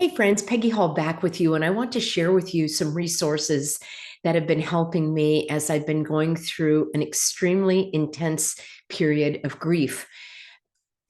Hey friends, Peggy Hall back with you, and I want to share with you some resources that have been helping me as I've been going through an extremely intense period of grief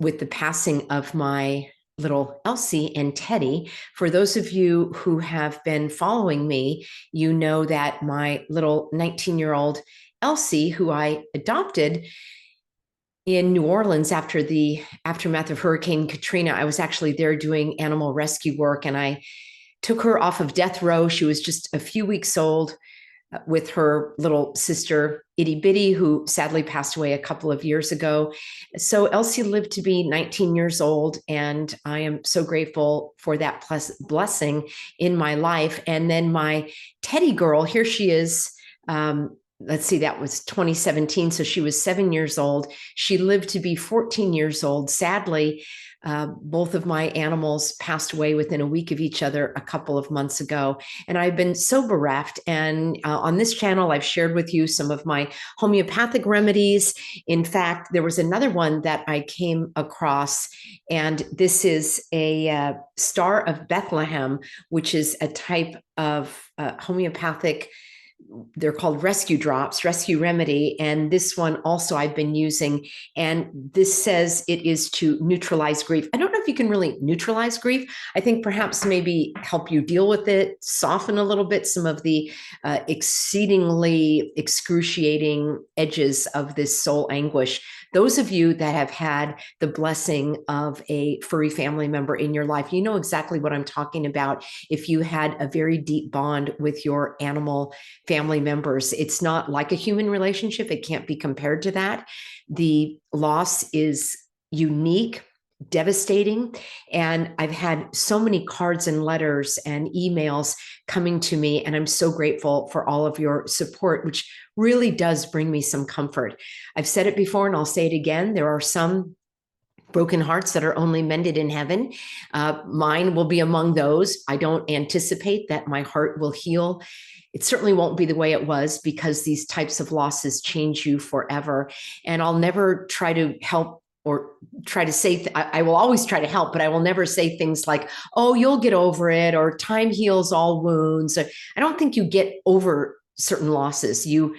with the passing of my little Elsie and Teddy. For those of you who have been following me, you know that my little 19-year-old Elsie, who I adopted in New Orleans after the aftermath of Hurricane Katrina, I was actually there doing animal rescue work, and I took her off of death row. She was just a few weeks old with her little sister, Itty Bitty, who sadly passed away a couple of years ago. So Elsie lived to be 19 years old, and I am so grateful for that blessing in my life. And then my Teddy girl, here she is. Let's see, that was 2017. So she was 7 years old. She lived to be 14 years old. Sadly, both of my animals passed away within a week of each other a couple of months ago. And I've been so bereft. And on this channel, I've shared with you some of my homeopathic remedies. In fact, there was another one that I came across, and this is a Star of Bethlehem, which is a type of homeopathic. They're called rescue drops, rescue remedy. And this one also I've been using. And this says it is to neutralize grief. I don't know if you can really neutralize grief. I think perhaps maybe help you deal with it, soften a little bit some of the exceedingly excruciating edges of this soul anguish. Those of you that have had the blessing of a furry family member in your life, you know exactly what I'm talking about. If you had a very deep bond with your animal family members, it's not like a human relationship. It can't be compared to that. The loss is unique, devastating. And I've had so many cards and letters and emails coming to me, and I'm so grateful for all of your support, which really does bring me some comfort. I've said it before and I'll say it again. There are some broken hearts that are only mended in heaven. Mine will be among those. I don't anticipate that my heart will heal. It certainly won't be the way it was, because these types of losses change you forever. And I'll never try to help or try to say, I will always try to help, but I will never say things like, oh, you'll get over it, or time heals all wounds. I don't think you get over certain losses. You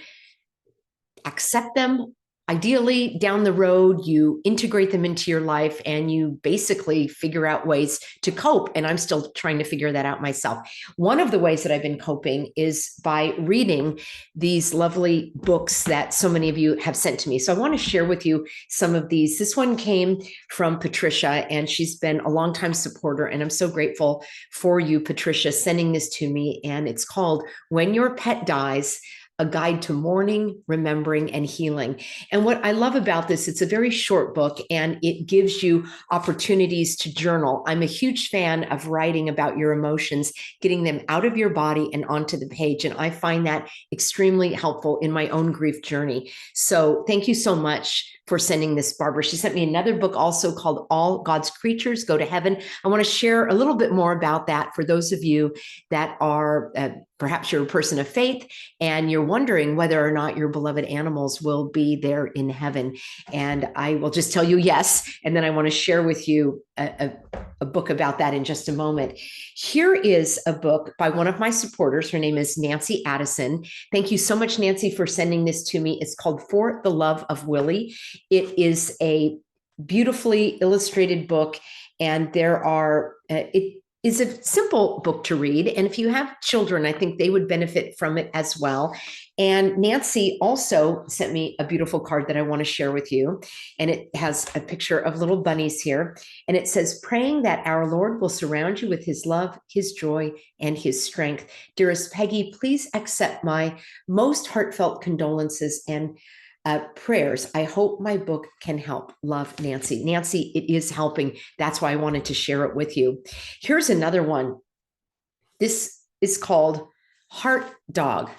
accept them. Ideally, down the road, you integrate them into your life and you basically figure out ways to cope. And I'm still trying to figure that out myself. One of the ways that I've been coping is by reading these lovely books that so many of you have sent to me. So I want to share with you some of these. This one came from Patricia, and she's been a longtime supporter. And I'm so grateful for you, Patricia, sending this to me. And it's called When Your Pet Dies: A Guide to Mourning, Remembering, and Healing. And what I love about this, it's a very short book, and it gives you opportunities to journal. I'm a huge fan of writing about your emotions, getting them out of your body and onto the page. And I find that extremely helpful in my own grief journey. So thank you so much for sending this, Barbara. She sent me another book also called All God's Creatures Go to Heaven. I want to share a little bit more about that for those of you that are perhaps you're a person of faith and you're wondering whether or not your beloved animals will be there in heaven. And I will just tell you yes. And then I want to share with you a book about that in just a moment. Here is a book by one of my supporters. Her name is Nancy Addison. Thank you so much, Nancy, for sending this to me. It's called For the Love of Willie. It is a beautifully illustrated book, and there are, it is a simple book to read. And if you have children, I think they would benefit from it as well. And Nancy also sent me a beautiful card that I want to share with you. And it has a picture of little bunnies here. And it says, praying that our Lord will surround you with his love, his joy, and his strength. Dearest Peggy, please accept my most heartfelt condolences and prayers. I hope my book can help. Love, Nancy. Nancy, it is helping. That's why I wanted to share it with you. Here's another one. This is called Heart Dog: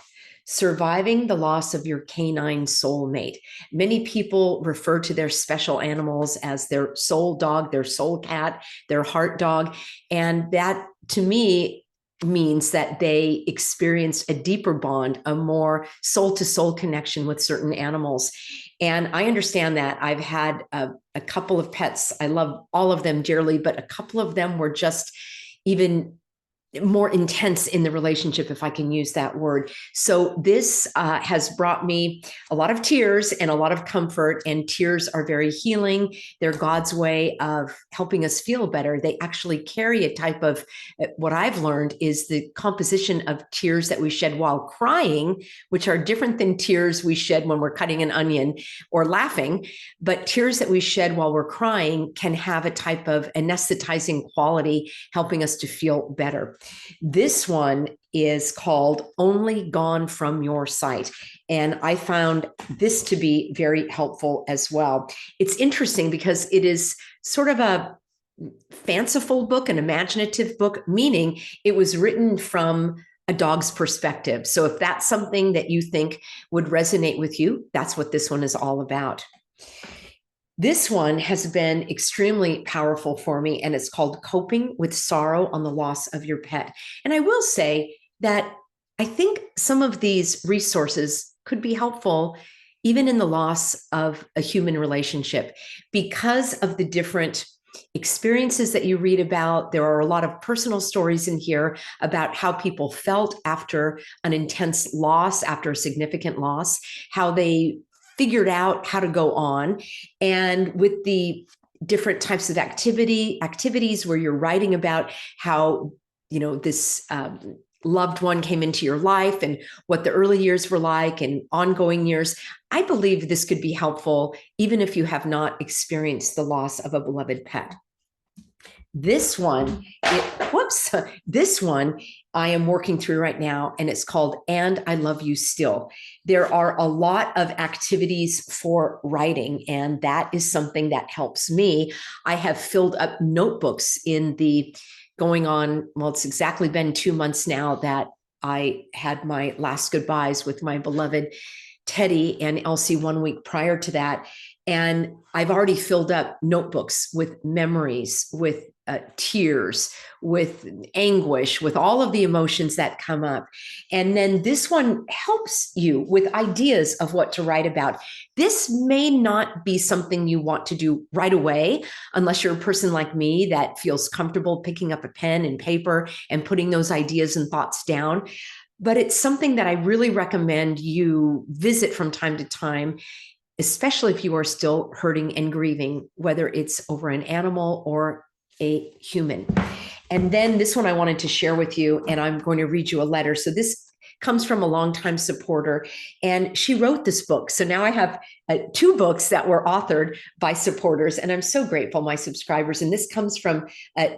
Surviving the Loss of Your Canine Soulmate. Many people refer to their special animals as their soul dog, their soul cat, their heart dog. And that, to me, means that they experienced a deeper bond, a more soul-to-soul connection with certain animals. And I understand that. I've had a couple of pets. I love all of them dearly, but a couple of them were just even more intense in the relationship, if I can use that word. So this has brought me a lot of tears and a lot of comfort, and tears are very healing. They're God's way of helping us feel better. They actually carry a type of, what I've learned is the composition of tears that we shed while crying, which are different than tears we shed when we're cutting an onion or laughing. But tears that we shed while we're crying can have a type of anesthetizing quality, helping us to feel better. This one is called Only Gone From Your Sight. And I found this to be very helpful as well. It's interesting because it is sort of a fanciful book, an imaginative book, meaning it was written from a dog's perspective. So if that's something that you think would resonate with you, that's what this one is all about. This one has been extremely powerful for me, and it's called Coping with Sorrow on the Loss of Your Pet. And I will say that I think some of these resources could be helpful even in the loss of a human relationship, because of the different experiences that you read about. There are a lot of personal stories in here about how people felt after an intense loss, after a significant loss, how they figured out how to go on. And with the different types of activities where you're writing about how, this loved one came into your life and what the early years were like and ongoing years, I believe this could be helpful even if you have not experienced the loss of a beloved pet. This one, this one I am working through right now, and it's called And I Love You Still. There are a lot of activities for writing, and that is something that helps me. I have filled up notebooks in the it's exactly been 2 months now that I had my last goodbyes with my beloved Teddy and Elsie 1 week prior to that. And I've already filled up notebooks with memories, with tears, with anguish, with all of the emotions that come up. And then this one helps you with ideas of what to write about. This may not be something you want to do right away, unless you're a person like me that feels comfortable picking up a pen and paper and putting those ideas and thoughts down. But it's something that I really recommend you visit from time to time, especially if you are still hurting and grieving, whether it's over an animal or a human. And then this one I wanted to share with you, and I'm going to read you a letter. So this comes from a longtime supporter, and she wrote this book. So now I have 2 books that were authored by supporters, and I'm so grateful, my subscribers. And this comes from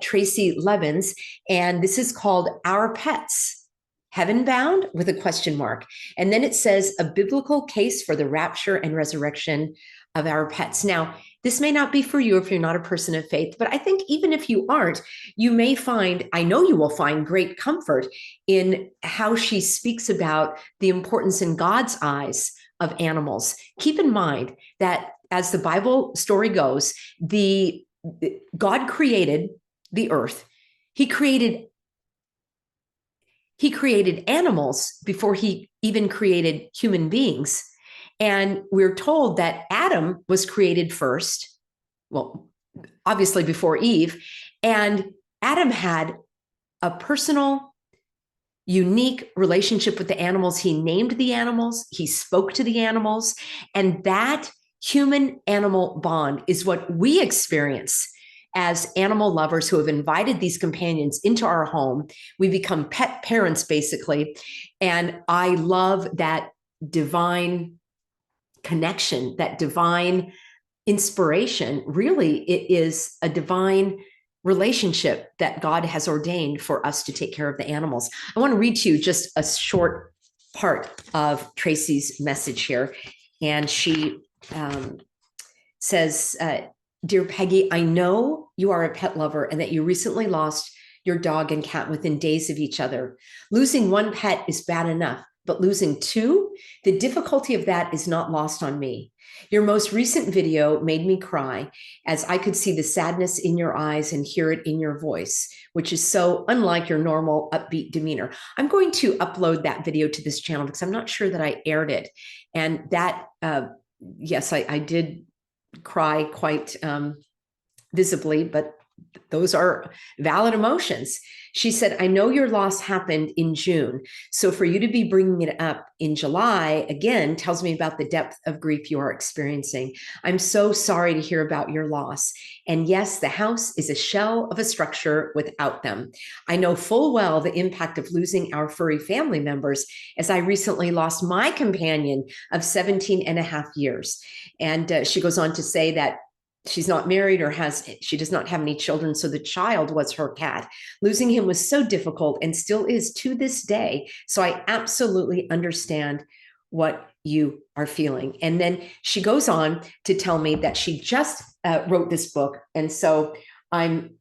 Tracy Levins, and this is called Our Pets, Heaven Bound with a question mark. And then it says a biblical case for the rapture and resurrection of our pets. Now, this may not be for you if you're not a person of faith, but I think even if you aren't, you may find, I know you will find great comfort in how she speaks about the importance in God's eyes of animals. Keep in mind that as the Bible story goes, God created the earth. He created animals before he even created human beings. And we're told that Adam was created first, well, obviously before Eve, and Adam had a personal, unique relationship with the animals. He named the animals, he spoke to the animals, and that human-animal bond is what we experience as animal lovers who have invited these companions into our home. We become pet parents, basically. And I love that divine connection, that divine inspiration. Really, it is a divine relationship that God has ordained for us to take care of the animals. I want to read to you just a short part of Tracy's message here. And she says, Dear Peggy, I know you are a pet lover and that you recently lost your dog and cat within days of each other. Losing one pet is bad enough, but losing 2, the difficulty of that is not lost on me. Your most recent video made me cry, as I could see the sadness in your eyes and hear it in your voice, which is so unlike your normal upbeat demeanor. I'm going to upload that video to this channel because I'm not sure that I aired it. And that, yes, I did cry quite visibly, but those are valid emotions. She said, I know your loss happened in June. So for you to be bringing it up in July, again, tells me about the depth of grief you are experiencing. I'm so sorry to hear about your loss. And yes, the house is a shell of a structure without them. I know full well the impact of losing our furry family members, as I recently lost my companion of 17 and a half years. And she goes on to say that she's not married or she does not have any children. So the child was her cat. Losing him was so difficult and still is to this day. So I absolutely understand what you are feeling. And then she goes on to tell me that she just wrote this book. And so I'm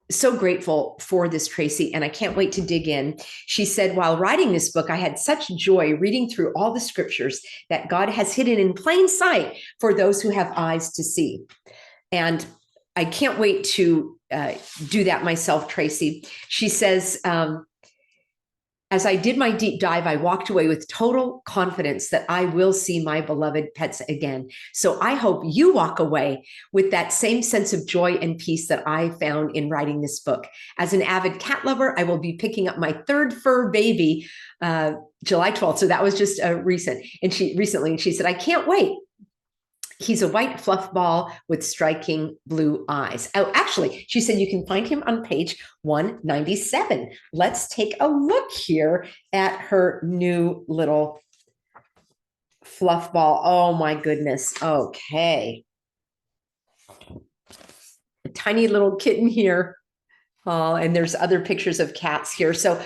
so grateful for this, Tracy, and I can't wait to dig in. She said, while writing this book, I had such joy reading through all the scriptures that God has hidden in plain sight for those who have eyes to see. And I can't wait to do that myself, Tracy. She says, as I did my deep dive, I walked away with total confidence that I will see my beloved pets again. So I hope you walk away with that same sense of joy and peace that I found in writing this book. As an avid cat lover, I will be picking up my third fur baby July 12th. So that was just recent. And she said, I can't wait. He's a white fluff ball with striking blue eyes. Oh, actually, she said you can find him on page 197. Let's take a look here at her new little fluff ball. Oh my goodness. Okay. A tiny little kitten here. Oh, and there's other pictures of cats here. So,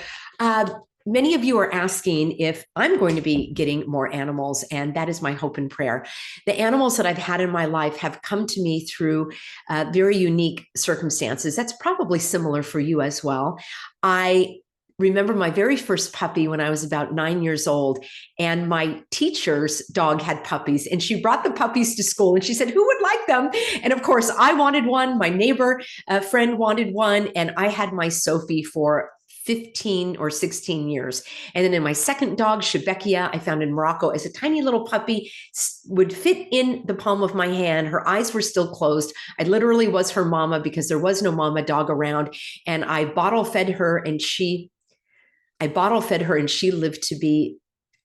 many of you are asking if I'm going to be getting more animals, and that is my hope and prayer. The animals that I've had in my life have come to me through very unique circumstances. That's probably similar for you as well. I remember my very first puppy when I was about 9 years old, and my teacher's dog had puppies, and she brought the puppies to school, and she said, who would like them? And of course, I wanted one. My neighbor friend wanted one, and I had my Sophie for 15 or 16 years. And then in my second dog, Shebekia, I found in Morocco as a tiny little puppy, would fit in the palm of my hand. Her eyes were still closed. I literally was her mama because there was no mama dog around. And I bottle fed her, and she lived to be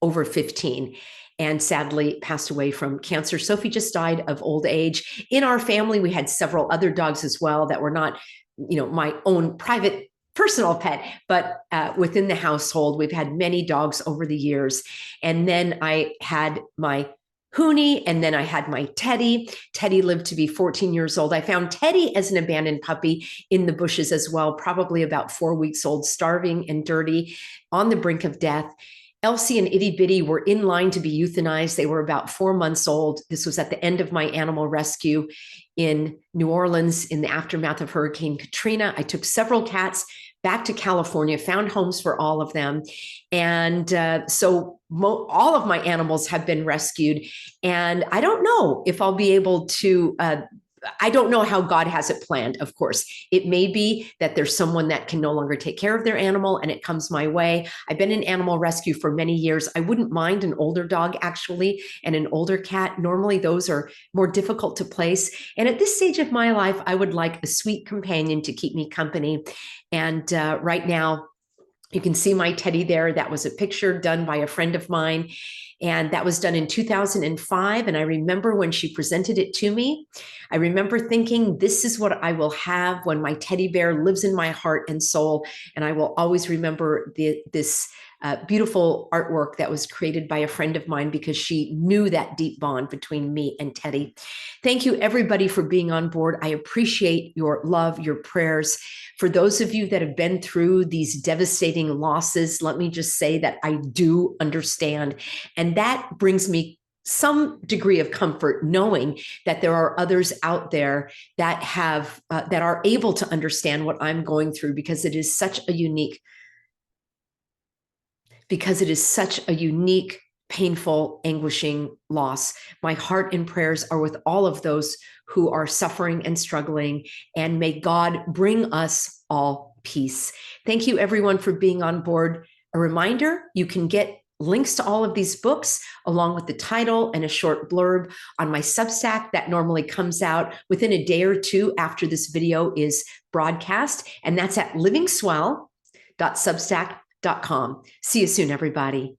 over 15 and sadly passed away from cancer. Sophie just died of old age. In our family, we had several other dogs as well that were not, my own private personal pet, but within the household, we've had many dogs over the years. And then I had my Hoonie, and then I had my Teddy. Teddy lived to be 14 years old. I found Teddy as an abandoned puppy in the bushes as well, probably about 4 weeks old, starving and dirty, on the brink of death. Elsie and Itty Bitty were in line to be euthanized. They were about 4 months old. This was at the end of my animal rescue in New Orleans in the aftermath of Hurricane Katrina. I took several cats back to California, found homes for all of them. And so all of my animals have been rescued. And I don't know if I'll be able to, I don't know how God has it planned, of course. It may be that there's someone that can no longer take care of their animal and it comes my way. I've been in animal rescue for many years. I wouldn't mind an older dog, actually, and an older cat. Normally, those are more difficult to place. And at this stage of my life, I would like a sweet companion to keep me company. And right now, you can see my Teddy there. That was a picture done by a friend of mine. And that was done in 2005. And I remember when she presented it to me, I remember thinking, this is what I will have when my teddy bear lives in my heart and soul. And I will always remember this beautiful artwork that was created by a friend of mine because she knew that deep bond between me and Teddy. Thank you, everybody, for being on board. I appreciate your love, your prayers. For those of you that have been through these devastating losses, let me just say that I do understand. And that brings me some degree of comfort knowing that there are others out there that have that are able to understand what I'm going through, because it is such a unique, painful, anguishing loss. My heart and prayers are with all of those who are suffering and struggling, and may God bring us all peace. Thank you, everyone, for being on board. A reminder, you can get links to all of these books, along with the title and a short blurb on my Substack that normally comes out within a day or two after this video is broadcast. And that's at livingswell.substack.com. See you soon, everybody.